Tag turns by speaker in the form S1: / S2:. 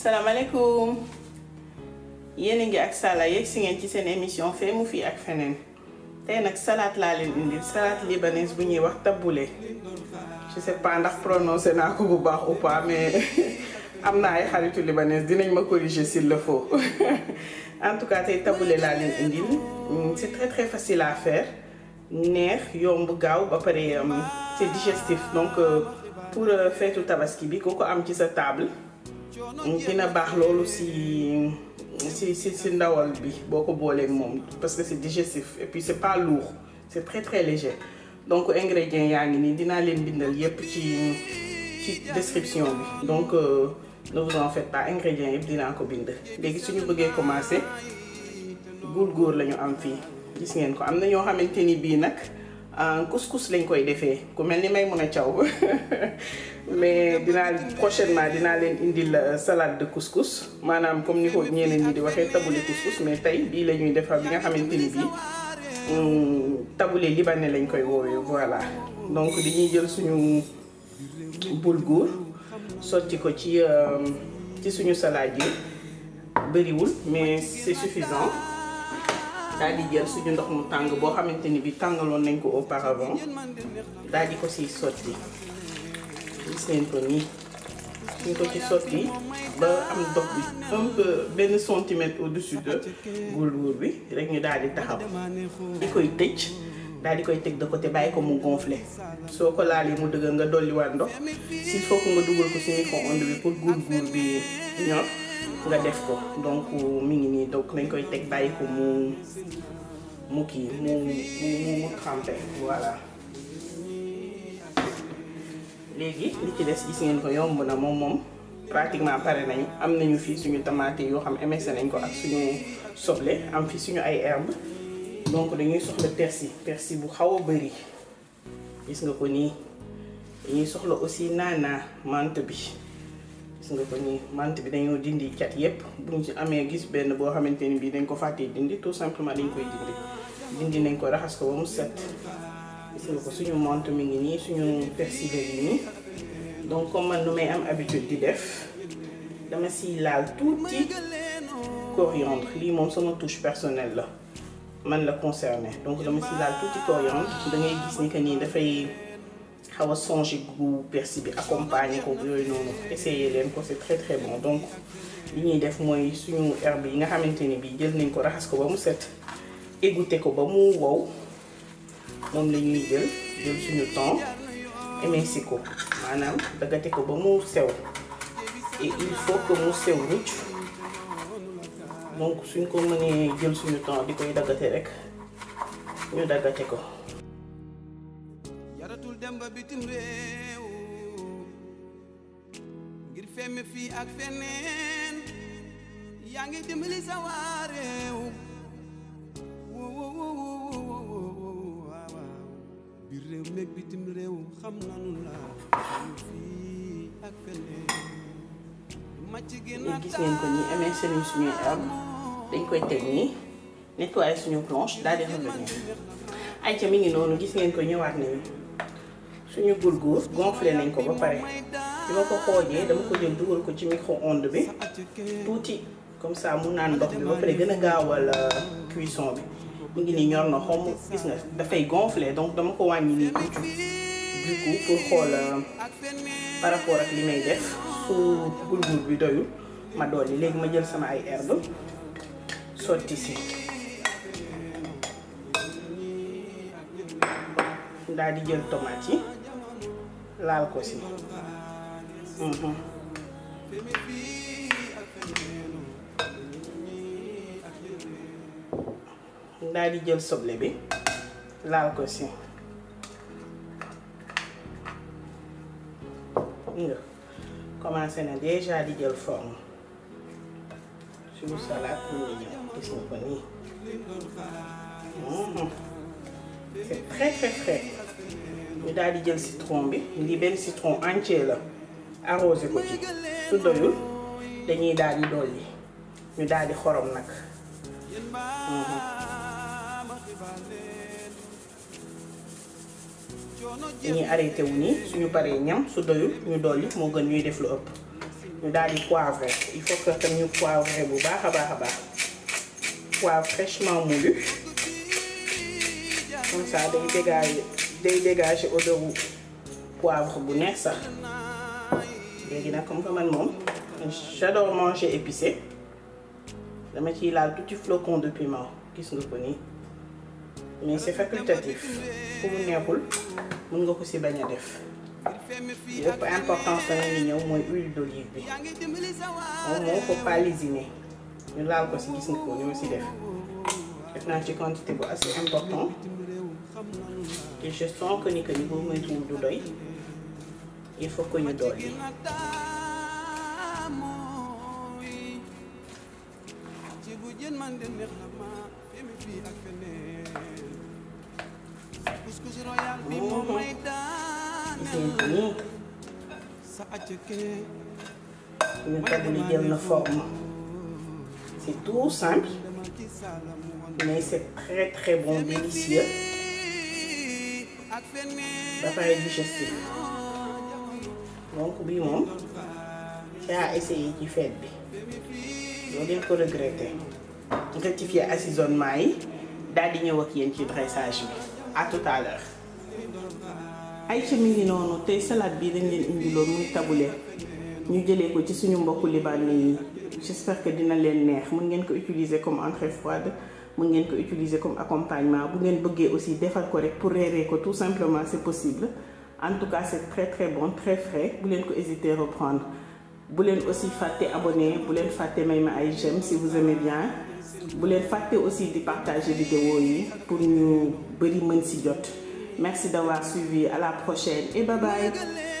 S1: salaamaaleykum yéen a ngi ak Sala yegg si ngeen ci seen émission fee mu fii ak feneen tey nag salade laa leen indil salade libanaise bu ñuy wax taboulé je sais pas ndax prononcé naa ko bu baax ou pas mais am na ay xaritu libanaise dinañ ma corriger s'il le faut en tout cas tey taboulé laa leen indil c'est très très facile à faire neex yomb gaaw ba pare c'est digestif donc pour feetu tabaski bi ku ko am ci sa table dina baax loolu si ndawal bi boo ko booleeg moom parce que c'est digestif et puis c'est pas lourd c'est très très léger donc ingrédients yaa ngi nii dinaa leen bindal yépp ci description bi donc ne vous en faites pas ingrédients yépp dinaa ko bind. léegi suñu bëggee commencer góor la ñu am fii gis ngeen ko am na ñoo xamante ni bii nag couscous lañ koy defee ku mel ni may mën a caw mais prochainement dinaa leen indil salade de couscous maanaam comme ni ko ñeneen ñi di waxee taboulé couscous mais tey bii la ñuy defar bi nga xamante ni bii taboulé libanais lañ koy woowee voilà. donc dañuy jël suñu boulgour sotti ko ci suñu salade yi bëriwul mais c'est suffisant. daal di jël suñu ndox mu tàng boo xamante ni bi tàngaloon nañ ko auparavant daal di ko siy sotti gis ngeen ko nii suñ ko ci sotti ba am ndox bi un peu benn centimètre au-dessus de boulgour bi rek ñu daal di taxaw di koy tëj daal di koy teg de côté bàyyi ko mu gonfler soo ko laalee mu dëgër nga dolliwaat ndox s'il faut que nga dugal ko ci micro-ondes bi pour boulgour bi ñor nga def ko donc mi ngi nii donc nañ koy teg bàyyi ko mu trempé voilà. léegi li ci des gis ngeen ko yomb na moom pratiquement pare nañu am nañu fii suñu tomate yoo xam émincé nañ ko ak suñu soble am fi suñu ay herbes donc dañuy soxla persil bu xaw a bëri gis nga ko nii dañuy soxla aussi naana menthe bi. gis nga ko nii menthe bi dañoo dindi cat yépp buñ ci amee gis benn boo xamante ni bii dañ ko fàttee dindi tout simplement dañ koy dindi nañ ko raxas ko ba mu set gis nga ko suñu menthe mi ngi nii suñu persil yi nii donc comme man nu may am habitude di def dama siy laal tuuti coriandre lii moom sama touche personnelle la man la concerné donc dama siy laal tuuti coriandre da ngay gis ni que nii dafay xaw a songer goût persil bi accompagner ko yooyu noonu essayer leen ko c'est très très bon donc li ñuy def mooy suñu herbe yi nga xamante ni bii jël nañ ko raxas ko ba mu set égoutté ko ba mu wow moom la ñuy jël suñu temps émincé ko maanaam daggate ko ba mu sew et il faut que mu sew rucc donc suñ ko mënee jël suñu temps di koy daggate rek ñu daggate ko.
S2: dem ba bitim réew ngir femme fii ak feneen yaa ngi dimbali sa waa réew biir réew meeg bitim réew xam nanu la fii ak feneen
S1: gis ngeen ko nii émincé nañ suñuy herbe dañ koy teg nii nettoyer suñu planche daal di revenir ay ca mi ngi noonu gis ngeen ko ñëwaat nañu suñu boulgour gonflé nañ ko ba pare bi ma ko xoojee dama ko jël dugal ko ci micro-ondes bi tuuti comme ça mu naan ndox bi ba pare gën a gaawal cuisson bi mu ngi nii ñor na xomm gis nga dafay gonflé donc dama ko wàññi nii tuuti du coup pour xool par rapport ak li may def su boulgour bi doyul ma dolli léegi ma jël sama ay herbes sotti si daal di jël tomate yi laal ko si daal di jël soble bi laal ko si nga commencé na déjà di jël forme suñu salade mu ngi ñëw gis nga ko nii c'est très très frais ñu daal di jël citron bi lii benn citron entier la arrosé ko ci su doyul dañuy daal di dolli ñu daal di xorom nag dañuy arrêté wu nii suñu paree ñam su doyul ñu dolli moo gën ñuy def lu ëpp ñu daal di poivrer il faut que tam ñu poivrer bu baax a baax poivre fraîchement moulu comme ça day dégager odeur bu poivre bu neex sax léegi nag comme que man moom j'adore manger épicé dama ciy laal tuuti flocon de piment gis nga ko nii mais c'est facultatif ku mu neexul mën nga ko ci bañ a def lépp importance la ngi ñëw mooy huile d'olive bi moom faut pas lésiner ñu laal ko ci gis nga ko ñoo ci def naa ci quantité bu assez important et je sens que ni boobu mooy tuur du doy il faut que ñu dolli ñu tabuli jël na forme c'est tout simple mais c'est très bon délicieux ba pare digestif donc bii moom yaa essayé ci fête bi doo leen ko regretter rectifier assaisonnement yi daal di ñëw ak yéen ci dressage bi à tout à l'heure ay ci mi ngi noonu tey salade bi dañ leen indiloon muy taboulé ñu jëlee ko ci suñu mbokku libanais yi j'espère que dina leen neex mën ngeen ko utiliser comme entrée froide mën ngeen ko utiliser comme accompagnement bu ngeen bëggee aussi defar ko rek pour reeree ko tout simplement c'est possible en tout cas c'est très bon très frais bu leen ko hésiter reprendre bu leen aussi fàtte abonné bu leen fàtte may ma ay j'aime si vous aimez bien bu leen fàtte aussi di partager vidéo yi pour ñu bari mën ci jot merci d'avoir suivi à la prochaine et bye bye.